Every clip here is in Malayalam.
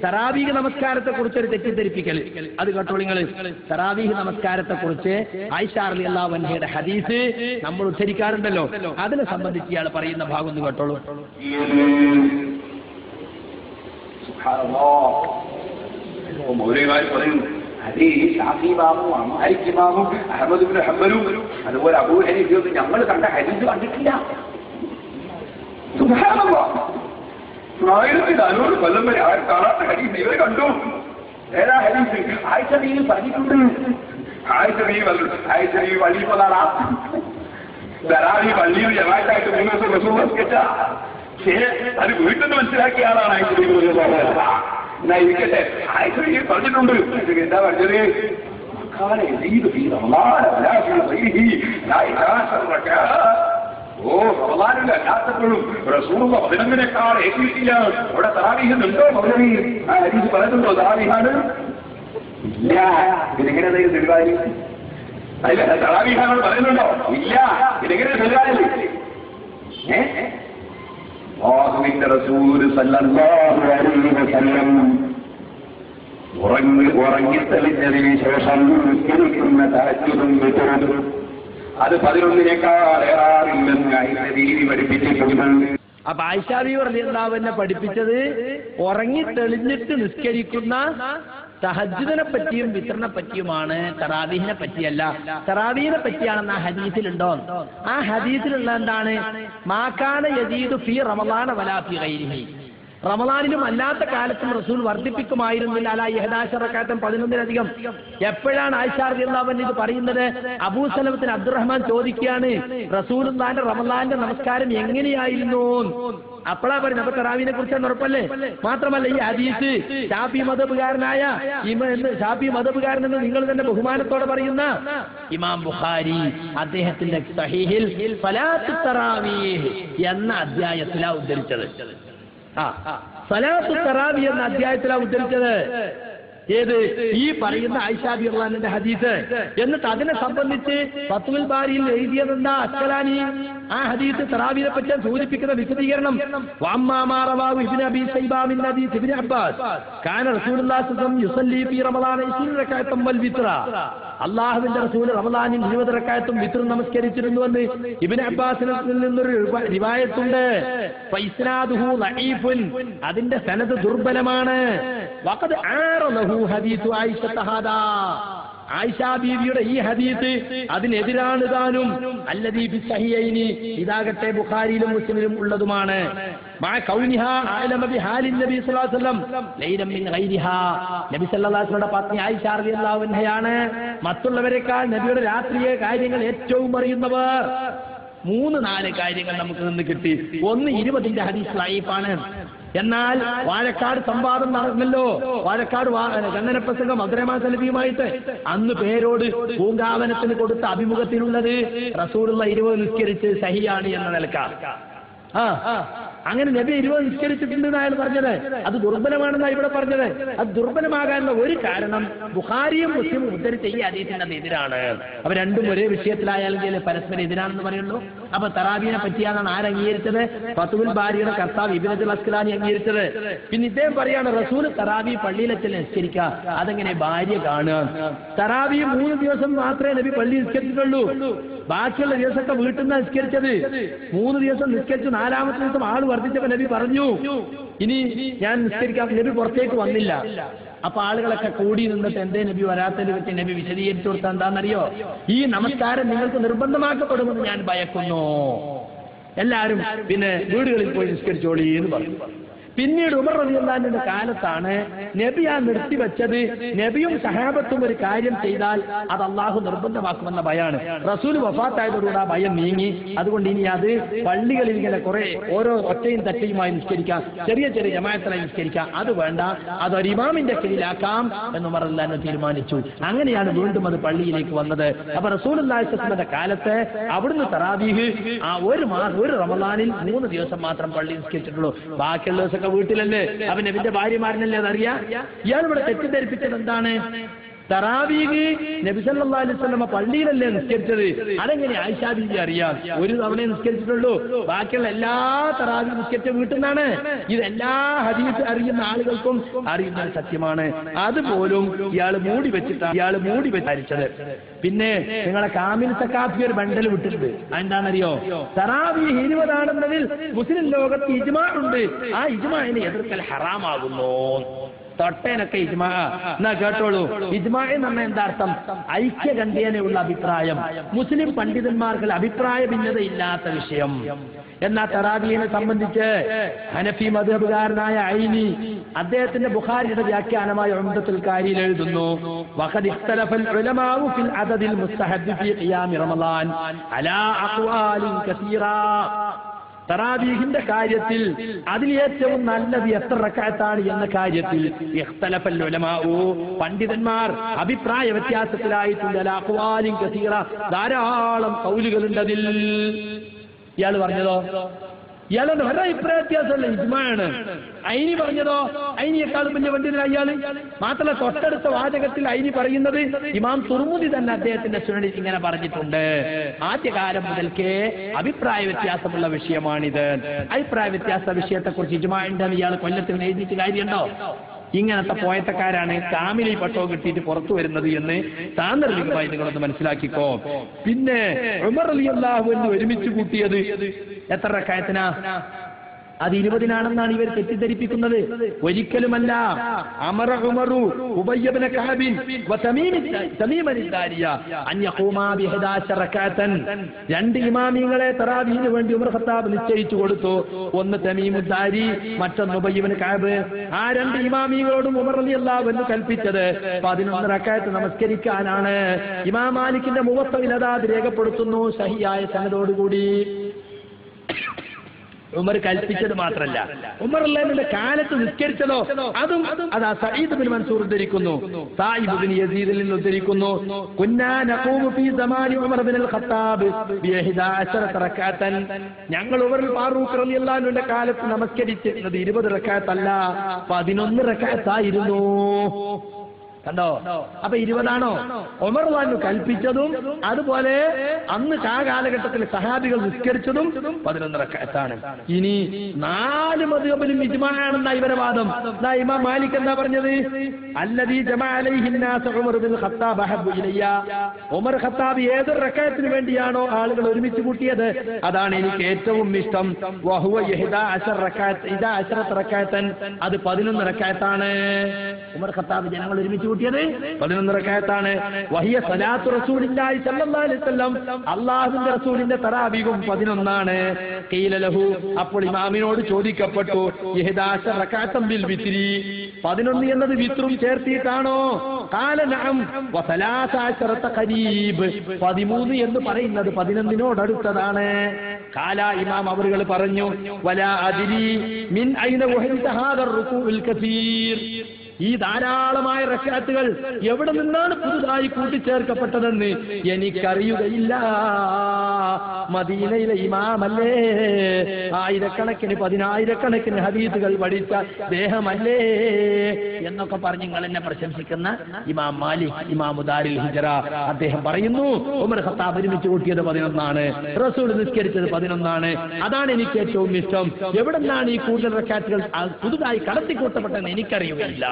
തറാവീഹ് നമസ്കാരത്തെ കുറിച്ച് ഒരു തെറ്റിദ്ധരിപ്പിക്കൽ. അത് കേട്ടോ നിങ്ങൾ. തറാവീഹ് നമസ്കാരത്തെ കുറിച്ച് ആയിഷ റളിയല്ലാഹു അൻഹയുടെ ഹദീസ് നമ്മൾ ഉദ്ധരിക്കാറുണ്ടല്ലോ, അതിനെ സംബന്ധിച്ച് ഇയാൾ പറയുന്ന ഭാഗം ഒന്ന് കേട്ടോളൂ. മൗലവിമാർ പറയുന്നു അത് ഈ ഷാഫി ഇമാമും മാലിക് ഇമാമും അഹ്മദ് ഇബ്നു ഹംബലും അതുപോലെ അബൂ ഹനീഫയൊന്നും ഞങ്ങൾ കണ്ട ഹദീസ് കണ്ടിട്ടില്ല. സുബ്ഹാനല്ലാഹ്, 1400 കൊല്ലം വരെ ആരും കാണാത്ത ഹദീസ് ഇവർ കണ്ടു. ഏതാ ഹദീസ്? ആയിഷ ബീവി പറഞ്ഞിട്ടുണ്ട്. ആയിഷ ബീവി വള്ളിപ്പോതാറാ തറാവീഹ് പള്ളിയിൽ ജമാഅത്തായിട്ട് 3 ദിവസം റസൂൽ നിസ്കരിച്ച അത് വീട്ടിൽ നിന്ന് മനസ്സിലാക്കിയ ആളാണ് ആയിഷ ബീവി. എന്നാ ഇരിക്കട്ടെ, ആയിഷ ബീവി പറഞ്ഞിട്ടുണ്ട്. എന്താ പറഞ്ഞത്? റമളാനിൽ അല്ലാത്തപ്പോഴും റസൂലുള്ള 11 ഏറ്റിട്ടില്ല. അവിടെ തറാവീഹ് ഉണ്ടോ? മൗലവി ആ ഹദീസ് പറയുന്നുണ്ടോ തറാവീഹാണ്? ഇല്ല. ഇതെങ്ങനെ തെളിവായി? അല്ല, തറാവീഹാണ് പറയുന്നുണ്ടോ? ഇല്ല. ഇതെങ്ങനെ തെളിവായി? അല്ലാഹുവിന്റെ റസൂൽ സല്ലല്ലാഹു അലൈഹി വസല്ലം ഉറങ്ങിത്തെളിഞ്ഞതിന് ശേഷം നിസ്കരിക്കുന്ന തഹജ്ജുദും വിത്റും അത് 11 ഏറാറില്ലെന്ന് ആയിഷ ബീവി പഠിപ്പിച്ചിട്ടുണ്ട്. അപ്പൊ ആയിഷ ബീവി റളിയല്ലാഹു അൻഹ പഠിപ്പിച്ചത് ഉറങ്ങി തെളിഞ്ഞിട്ട് നിസ്കരിക്കുന്ന തഹജ്ജുദിനെ പറ്റിയും വിത്റിനെ പറ്റിയുമാണ്, തറാവീഹിനെ പറ്റിയല്ല. തറാവീഹിനെ പറ്റിയാണെന്ന് ആ ഹദീസിലുണ്ടോ? ആ ഹദീസിലുള്ള എന്താണ്? മാകാന യസീദു ഫീ റമളാന വലാ ഫീ ഗൈരിഹി. റമളാനിലും അല്ലാത്ത കാലത്തും റസൂൽ വർദ്ധിപ്പിക്കുമായിരുന്നില്ല. അലാ 11 റക്അത്തും 11-ലധികം. എപ്പോഴാണ് ആയിഷ റളിയല്ലാഹു അൻഹ ഇത് പറയുന്നത്? അബൂ സലമത്തിന് അബ്ദുറഹ്മാൻ ചോദിക്കുകയാണ്, റസൂലുള്ളാഹിന്റെ റമളാന്റെ നമസ്കാരം എങ്ങനെയായിരുന്നു? അപ്പോഴാ പറയുന്നത്. അപ്പൊ തറാവീഹിനെ കുറിച്ചാണ് ഉറപ്പല്ലേ? മാത്രമല്ല ഈ ഹദീസ് ഷാഫി മദ്ഹബുകാരനെന്ന് നിങ്ങൾ തന്നെ ബഹുമാനത്തോടെ പറയുന്ന ഇമാം ബുഖാരി അദ്ദേഹത്തിന്റെ സഹീഹിൽ സലാത്തു തറാവീഹ് എന്ന അധ്യായത്തിലാണ് ഉദ്ധരിച്ചത്. സലാത്തു തറാവി എന്ന അധ്യായത്തിലാണ് ഉദ്ധരിച്ചത്. ഏത്? ഈ പറയുന്ന ആയിഷ റളിയല്ലാഹു അൻഹയുടെ ഹദീസ്. എന്നിട്ട് അതിനെ സംബന്ധിച്ച് ഫത്ഹുൽ ബാരിയിൽ എഴുതിയതെന്താ? അസ്കലാനി ആ ഹദീസ് തറാവീഹിനെ പറ്റി സൂചിപ്പിക്കുന്ന വിശദീകരണം. വഅമ്മാ മാ റവാഹു ഇബ്നു അബീ ശൈബ മിൻ ഹദീസ് ഇബ്നു അബ്ബാസ് കാന റസൂലുള്ളാഹി സ്വല്ലല്ലാഹു അലൈഹി വസല്ലം യുസല്ലി ഫീ റമളാന 20 റക്അത്തൻ വൽ വിത്ര. അല്ലാഹുവിന്റെ റസൂൽ റമളാനിൽ 20 റക്അത്തും വിത്റും നമസ്കരിച്ചിരുന്നുവെന്ന് ഇബ്നു അബ്ബാസിൽ നിന്നൊരു റിവായത്തുണ്ട്. ഫഇസ്നാദുഹു ലഈഫുൻ, അതിന്റെ സനദ് ദുർബലമാണ്. വഖദ് ആറലഹു ഹദീസു ആയിഷ തഹാദാ, ആയിഷ ബീവിയുടെ ഈ ഹദീസ് അതിനെതിരാണ് താനും. അല്ലദീ ഫി സഹിഹൈനി, ഇതാകട്ടെ ബുഖാരിയിലും മുസ്ലിമിലും ഉള്ളതുമാണ്. മാ കൗനിഹാ അഅലമ ബിഹാലിൻ നബി സ്വല്ലല്ലാഹു അലൈഹി വസല്ലം ലൈലൻ മിൻ ഗൈരിഹാ. നബി സ്വല്ലല്ലാഹു അലൈഹി വസല്ലമയുടെ പത്നി ആയിഷ റളിയല്ലാഹു അൻഹയാണ് മറ്റുള്ളവരെക്കാൾ നബിയുടെ രാത്രിയെ കാര്യങ്ങൾ ഏറ്റവും അറിയുന്നവർ. 3-4 കാര്യങ്ങൾ നമുക്ക് നിന്ന് കിട്ടി. ഒന്ന്, 20ന്റെ ഹദീസ് ലൈഫാണ്. എന്നാൽ വാഴക്കാട് സംവാദം നടന്നല്ലോ, വാഴക്കാട് ചന്ദനപ്രസംഗം അബ്ദുറഹ്മാൻ സലഫിയുമായിട്ട്. അന്ന് പേരോട് പൂങ്കാവനത്തിന് കൊടുത്ത അഭിമുഖത്തിലുള്ളത് റസൂലുള്ള 20 നിസ്കരിച്ച് സഹിയാണ് എന്ന നിലക്കാണ്. അങ്ങനെ നബി 20 നിസ്കരിച്ചിട്ടുണ്ടെന്ന് അയാൾ പറഞ്ഞത്. അത് ദുർബലമാണെന്നാണ് ഇവിടെ പറഞ്ഞത്. അത് ദുർബലമാകാനുള്ള ഒരു കാരണം ബുഖാരിയും മുസ്ലിമും ഉദ്ധരിച്ച ഈ ഹദീസിന് എതിരാണ്. അവ രണ്ടും ഒരേ വിഷയത്തിലായാലും പരസ്പരം എതിരാണെന്ന് പറയുള്ളൂ. അപ്പൊ തറാവീഹിനെ പറ്റിയാണ് ആര് അംഗീകരിച്ചത്? ഫത്ഹുൽ ബാരിയുടെ കർത്താവ് ഇബ്നു അസ്കലാനി അംഗീകരിച്ചത്. പിന്നെ ഇദ്ദേഹം പറയാണ് റസൂൽ തറാവീഹ് പള്ളിയിലെത്തി നിസ്കരിക്കുക. അതെങ്ങനെ ഭാര്യ കാണുക? തറാവീഹ് 3 ദിവസം മാത്രമേ നബി പള്ളി നിസ്കരിച്ചിട്ടുള്ളൂ. ബാക്കിയുള്ള ദിവസമൊക്കെ വീട്ടിൽ നിന്ന് നിസ്കരിച്ചത്. 3 ദിവസം നിസ്കരിച്ചു. 4ാമത്തെ ദിവസം ആള് വർദ്ധിച്ചപ്പോ നബി പറഞ്ഞു ഇനി ഞാൻ നിസ്കരിക്കാം. നബി പുറത്തേക്ക് വന്നില്ല. അപ്പൊ ആളുകളൊക്കെ കൂടി നിന്നിട്ട് എന്തേ നബി വരാത്തതിനെ പറ്റി നബി വിശദീകരിച്ചു കൊടുത്താൽ എന്താണെന്നറിയോ? ഈ നമസ്കാരം നിങ്ങൾക്ക് നിർബന്ധമാക്കപ്പെടുമെന്ന് ഞാൻ ഭയക്കുന്നു. എല്ലാവരും പിന്നെ വീടുകളിൽ പോയി നിസ്കരിച്ചോളി എന്ന് പറഞ്ഞു. പിന്നീട് ഉമർ റളിയല്ലാഹു അൻഹുവിന്റെ കാലത്താണ് നബി ആ നിർത്തിവെച്ചത്. നബിയും സഹാബത്തും ഒരു കാര്യം ചെയ്താൽ അത് അള്ളാഹു നിർബന്ധമാക്കുമെന്ന ഭയാണ്. റസൂൽ വഫാത്തായതോടുകൂടി ആ ഭയം നീങ്ങി. അതുകൊണ്ട് ഇനി അത് പള്ളികളിൽ ഇങ്ങനെ കുറെ ഓരോ ഒറ്റയും തറ്റയുമായി നിസ്കരിക്കാം, ചെറിയ ചെറിയ ജമാഅത്തായി നിസ്കരിക്കാം, അത് വേണ്ട, അതൊരു ഇമാമിന്റെ കീഴിലാക്കാം എന്ന് ഉമർ റളിയല്ലാഹു അൻഹു തീരുമാനിച്ചു. അങ്ങനെയാണ് വീണ്ടും അത് പള്ളിയിലേക്ക് വന്നത്. അപ്പൊ റസൂലുള്ളാഹി സ്വല്ലല്ലാഹു അലൈഹി വസല്ലമയുടെ കാലത്ത് അവിടുന്ന് തറാവീഹ് ഒരു റമളാനിൽ 3 ദിവസം മാത്രം പള്ളി നിസ്കരിച്ചിട്ടുള്ളൂ. ബാക്കിയുള്ള ദിവസമൊക്കെ വീട്ടിലല്ലേ, അവൻ നബിന്റെ ഭാര്യമാരനല്ലേ അതറിയാം. ഇയാൾ ഇവിടെ തെറ്റിദ്ധരിപ്പിച്ചത് എന്താണ്? തറാവീഹ് നബി സല്ലല്ലാഹു അലൈഹി വസല്ലം പള്ളിയിലല്ലേ നിസ്കരിച്ചത്? അതെങ്ങനെ ആയിഷാ ബീവി അറിയാം? ഒരു തവണ നിസ്കരിച്ചിട്ടുള്ളൂ, ബാക്കിയുള്ള എല്ലാ തറാവീഹ് നിസ്കരിച്ച വീട്ടിൽ നിന്നാണ്. ഇതെല്ലാ ഹദീസ് അറിയുന്ന ആളുകൾക്കും അറിയുന്ന സത്യമാണ്. അതുപോലും ഇയാൾ മൂടി വെച്ചത്. പിന്നെ നിങ്ങളെ കാമിൽ സക്കാഫി ഒരു ബണ്ടൽ വിട്ടിട്ടുണ്ട്. എന്താണെന്നറിയോ? തറാവീഹ് 20 ആണെന്നതിൽ മുസ്ലിം ലോകത്ത് ഇജ്മാ ഉണ്ട്. ആ ഇജ്മാഇനെ എതിർക്കൽ ഹറാമാകുന്നു. തൊട്ടേനൊക്കെ ഇജ്മാ. എന്നാ കേട്ടോളൂ, ഇജ്മാ എന്ന് പറഞ്ഞാൽ എന്താ അർത്ഥം? ഐക്യകണ്ഠേനയുള്ള അഭിപ്രായം. മുസ്ലിം പണ്ഡിതന്മാർക്ക് അഭിപ്രായ ഭിന്നതയില്ലാത്ത വിഷയം. എന്നാൽ തറാവീഹിനെ സംബന്ധിച്ച് ഹനഫി മദ്ഹബുകാരനായ ഐനി അദ്ദേഹത്തിന്റെ ബുഖാരിയുടെ വ്യാഖ്യാനമായ ഉംദത്തുൽ കാരിയിൽ എഴുതുന്നു, വഖദ് ഇഖ്തലഫൽ ഉലമാഉ ഫിൽ അദദിൽ മുസ്തഹബ് ഫീ ഖിയാമി റമളാൻ അലാ അഖ്വാലിൻ കസീറാ. തറാവീഹിന്റെ കാര്യത്തിൽ അതിൽ ഏറ്റവും നല്ലത് എത്ര റക്അത്താണ് എന്ന കാര്യത്തിൽ ഇഖ്തലഫൽ ഉലമാഉ പണ്ഡിതന്മാർ അഭിപ്രായ വ്യത്യാസത്തിലായിട്ടുണ്ട്. അലാ അഖ്വാലിൻ കസീറ, ധാരാളം ഖൗലുകളുണ്ട് അതിൽ. ഇയാൾ പറഞ്ഞതോ? ഇയാളുടെ ഒരഭിപ്രായ വ്യത്യാസമല്ല, ഇജ്മാഅാണ്. ഐനി പറഞ്ഞതോ? ഐനിയെക്കാളും വലിയ പണ്ഡിതനാ ഇയാള്. മാത്രമല്ല തൊട്ടടുത്ത വാചകത്തിൽ ഐനി പറയുന്നത് ഇമാം തുർമുദി തന്നെ അദ്ദേഹത്തിന്റെ സുനനിൽ ഇങ്ങനെ പറഞ്ഞിട്ടുണ്ട്. ആദ്യകാലം മുതൽക്കേ അഭിപ്രായ വ്യത്യാസമുള്ള വിഷയമാണിത്. അഭിപ്രായ വ്യത്യാസ വിഷയത്തെക്കുറിച്ച് ഇജ്മാ ഉണ്ടെന്ന് ഇയാൾ കൊല്ലത്തിന് എഴുതിയിട്ട് കാര്യമുണ്ടോ? ഇങ്ങനത്തെ പോയത്തക്കാരാണ് കാമിലി പട്ടോ കിട്ടിയിട്ട് പുറത്തു വരുന്നത് എന്ന് സാന്ദർഭികമായി നിങ്ങളൊന്ന് മനസ്സിലാക്കിക്കോ. പിന്നെ ഉമർ റളിയല്ലാഹു അൻഹു ഒരുമിച്ച് കൂട്ടിയത് എത്ര റക്അത്തിനാ? അത് 20 ഇവർ തെറ്റിദ്ധരിപ്പിക്കുന്നത്. ഒരിക്കലുമല്ല. അമറ ഉമറു ഉബയ്യ ഇബ്നു കഅബിൻ വ തമീമൻ ദാരിയ അൻ യഖൂമാ ബി 11 റക്അതൻ. 2 ഇമാമിങ്ങളെ തറാവീഹിന് വേണ്ടി ഉമർ ഖത്താബ് നിശ്ചയിച്ചു കൊടുത്തു. ഒന്ന് തമീമു ദാരി, മറ്റൊന്ന് ഉബയ്യ ഇബ്നു കഅബ്. ആ 2 ഇമാമിങ്ങളോടും ഉമർ റളിയല്ലാഹു അൻഹു കൽപ്പിച്ചത് 11 റക്അത്ത് നമസ്കരിക്കാനാണ്. ഇമാം മാലിക്കിന്റെ മുവത്തയിൽ അത് രേഖപ്പെടുത്തുന്നു സഹിയായ സനദോടുകൂടി. ഉമർ കൽപ്പിച്ചത് മാത്രമല്ല, ഉമർ അല്ലാഹുവിന്റെ കാലത്ത് നിസ്കരിച്ചതോ അതും അതാ സഈദ് ബിൻ മൻസൂർ ഉദ്ധരിക്കുന്നു, സായിബ് ബിൻ യസീദിൽ നിന്ന് ഉദ്ധരിക്കുന്നു, കുന്നാ നഖൂമു ഫീ സമാനി ഉമർ ബിൻ അൽ ഖത്താബ് ബി 11 റക്അതൻ. ഞങ്ങൾ ഉമർ ഫാറൂഖ് റളിയല്ലാഹു അൻഹുവിന്റെ കാലത്ത് നമസ്കരിച്ചിരുന്നത് 20 റക്അത്ത് അല്ല, 11 റക്അത്തായിരുന്നു. കണ്ടോ? അപ്പൊ 20 ഉമർ റളിയല്ലാഹു കൽപ്പിച്ചതും അതുപോലെ അന്ന് ആ കാലഘട്ടത്തിൽ സഹാബികൾ നിസ്കരിച്ചതും 11 റക്അത്താണ്. ഇനി 4 മദ്ഹബിലും ഇജ്മാഅാണെന്ന ഇവരുടെ വാദം. ഇമാം മാലിക് എന്താ പറഞ്ഞത്? അല്ലദീ ജമഅ അലൈഹി الناس ഉമർ ബിൻ ഖത്താബ് അഹബ്ബു ഇലയ്യ. ഉമർ ഖത്താബ് ഏത് റക്അത്തിന് വേണ്ടിയാണോ ആളുകൾ ഒരുമിച്ച് കൂട്ടിയത് അതാണ് എനിക്ക് ഏറ്റവും ഇഷ്ടം. വഹുവ 11 റക്അത്തൻ. അത് 11 റക്അത്താണ്. ഉമർ ഖത്താബ് ജനങ്ങൾ ഒരുമിച്ച് 11 റക്അത്താണ്. വഹിയ സലാത്തു റസൂലില്ലാഹി സ്വല്ലല്ലാഹു അലൈഹി വസല്ലം. അല്ലാഹുവിന്റെ റസൂലിന്റെ തറാവീഹും 11 ഖീല ലഹു. അപ്പോൾ ഇമാമിനോട് ചോദിക്കപ്പെട്ടു, 11 റക്അത്തൻ ബിൽ വിത്രി. 11 എന്നത് വിത്രും ചേർത്തിട്ടാണോ? ഖാല നഅം വ 13 ഖരീബ്. 13 എന്ന് പറയുന്നത് 11നോട് അടുത്തതാണ്. ഖാല ഇമാം അവറുകൾ പറഞ്ഞു, വലാ അദ്രി മിൻ ഐന വഹദ ഹാദ റുകൂഉൽ കസീർ. ഈ ധാരാളമായ റക്അത്തുകൾ എവിടെ നിന്നാണ് പുതുതായി കൂട്ടിച്ചേർക്കപ്പെട്ടതെന്ന് എനിക്കറിയുകയില്ല. മദീനയിലെ ഇമാമല്ലേ, ആയിരക്കണക്കിന് 10,000കണക്കിന് ഹദീസുകൾ പഠിച്ച ദേഹമല്ലേ എന്നൊക്കെ പറഞ്ഞ് നിങ്ങൾ എന്നെ പ്രശംസിക്കുന്ന ഇമാം മാലിക് ഇമാം ദാരിൽ ഹിജ്റ അദ്ദേഹം പറയുന്നു, ഉമർ ഖത്താബ് ഒരുമിച്ച് കൂട്ടിയത് 11, റസൂൽ നിസ്കരിച്ചത് 11. അതാണ് എനിക്ക് ഏറ്റവും ഇഷ്ടം. എവിടെ നിന്നാണ് ഈ കൂടുതൽ റക്അത്തുകൾ പുതുതായി കടത്തിക്കൂട്ടപ്പെട്ടതെന്ന് എനിക്കറിയുകയില്ല.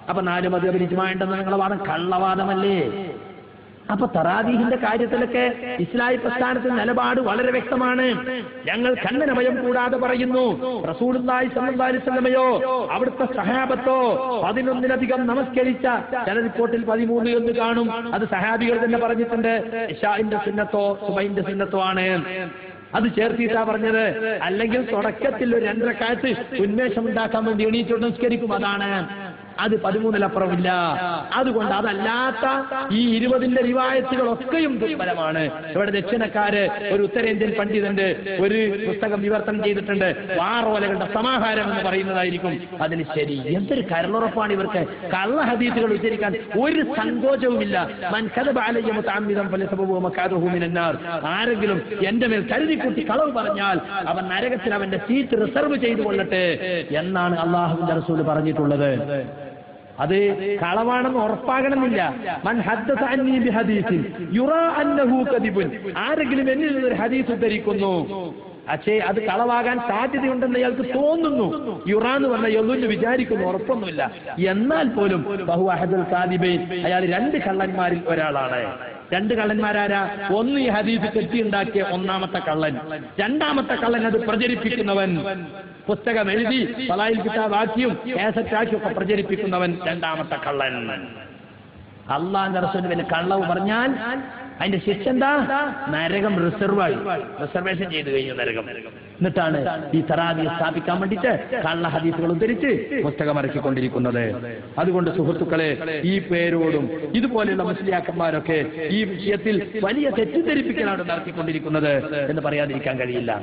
അപ്പൊ 4 മദ്ഹബിൽ ഇജ്മാ ഉണ്ടെന്ന് നിങ്ങളെ വാദം കള്ളവാദമല്ലേ? അപ്പൊ തറാവീഹിന്റെ കാര്യത്തിലൊക്കെ ഇസ്ലാഹി പ്രസ്ഥാനത്തിന്റെ നിലപാട് വളരെ വ്യക്തമാണ്. ഞങ്ങൾ ഖണ്ഡനഭയം കൂടാതെ പറയുന്നു, റസൂലുള്ളാഹി സ്വല്ലല്ലാഹു അലൈഹി വസല്ലമയോ അവിടുത്തെ സഹാബത്തോ 11ലധികം നമസ്കരിച്ച, ചില റിപ്പോർട്ടിൽ 13 എന്ന് കാണും. അത് സഹാബികൾ തന്നെ പറഞ്ഞിട്ടുണ്ട്. ഇശാഇന്റെ സുന്നത്തോ സുബൈന്റെ സുന്നത്തോ ആണ്. അത് ചേർത്തിട്ടാ പറഞ്ഞത്. അല്ലെങ്കിൽ തുടക്കത്തിൽ ഒരു 2 റക്അത്ത് ഉന്മേഷം ഉണ്ടാക്കാൻ വേണ്ടി എണീറ്റോട്ട് നിസ്കരിക്കും, അതാണ്. അത് 13ലപ്പുറമില്ല. അതുകൊണ്ട് അതല്ലാത്ത ഈ 20ന്റെ റിവായത്തുകളൊക്കെയും ദുർബലമാണ്. ഇവിടെ ദക്ഷിണക്കാര് ഒരു ഉത്തരേന്ത്യൻ പണ്ഡിതന്റെ ഒരു പുസ്തകം വിവർത്തനം ചെയ്തിട്ടുണ്ട്, വാറോലകളുടെ സമാഹാരം എന്ന് പറയുന്നതായിരിക്കും അതിന് ശരി. എന്തൊരു കരളുറപ്പാണ് ഇവർക്ക്. കള്ള ഹദീസുകൾ ഉച്ചരിക്കാൻ ഒരു സങ്കോചവുമില്ല. മൻ കദബ അലയ്യ മുതഅമ്മിദൻ ഫലസബഹു മഖഅദുഹു മിനൻ നാർ. ആരെങ്കിലും എന്റെ മേൽ കരുതിക്കൂട്ടി കളവ് പറഞ്ഞാൽ അവൻ നരകത്തിൽ അവന്റെ സീറ്റ് റിസർവ് ചെയ്തു കൊള്ളട്ടെ എന്നാണ് അല്ലാഹുവിന്റെ റസൂൽ പറഞ്ഞിട്ടുള്ളത്. അത് കളവാണെന്ന് ഉറപ്പാകണമെന്നില്ല. മൻ ഹദ്ദസ അന്നീ ബിഹദീസിൻ യുറാ അന്നഹു കദിബുൻ, ആരെങ്കിലും എന്നിൽ നിന്നൊരു ഹദീസ് ഉദ്ധരിക്കുന്നു, പക്ഷേ അത് കളവാകാൻ സാധ്യതയുണ്ടെന്ന് അയാൾക്ക് തോന്നുന്നു. യുറാന്ന് പറഞ്ഞ യദുന്ന് വിചാരിക്കുന്നു, ഉറപ്പൊന്നുമില്ല, എന്നാൽ പോലും ബഹു അഹദുൽ കാദിബൈൻ, അയാൾ 2 കള്ളന്മാരിൽ ഒരാളാണ്. 2 കള്ളന്മാരാരാ? ഒന്ന് ഈ ഹദീസ് തെറ്റിയുണ്ടാക്കിയ ഒന്നാമത്തെ കള്ളൻ, രണ്ടാമത്തെ കള്ളൻ അത് പ്രചരിപ്പിക്കുന്നവൻ, പുസ്തകം എഴുതി ഫലായിൽ കിതാബാക്കിയും കാസറ്റാക്കിയും ഒക്കെ പ്രചരിപ്പിക്കുന്നവൻ രണ്ടാമത്തെ കള്ളൻ. അള്ളാഹുവിന്റെ റസൂലിന് കള്ളവ് പറഞ്ഞാൽ അതിന്റെ ശിക്ഷ എന്താ? നരകം റിസർവേഷൻ ചെയ്തു കഴിഞ്ഞു നരകം. എന്നിട്ടാണ് ഈ തറാവീഹ് സ്ഥാപിക്കാൻ വേണ്ടിയിട്ട് കള്ള ഹദീസുകൾ ഉദ്ധരിച്ച് പുസ്തകം ഇറക്കിക്കൊണ്ടിരിക്കുന്നത്. അതുകൊണ്ട് സുഹൃത്തുക്കളെ, ഈ പേരോടും ഇതുപോലെയുള്ള മുസ്ലിയാക്കന്മാരൊക്കെ ഈ വിഷയത്തിൽ വലിയ തെറ്റിദ്ധരിപ്പിക്കലാണ് നടത്തിക്കൊണ്ടിരിക്കുന്നത് എന്ന് പറയാതിരിക്കാൻ കഴിയില്ല.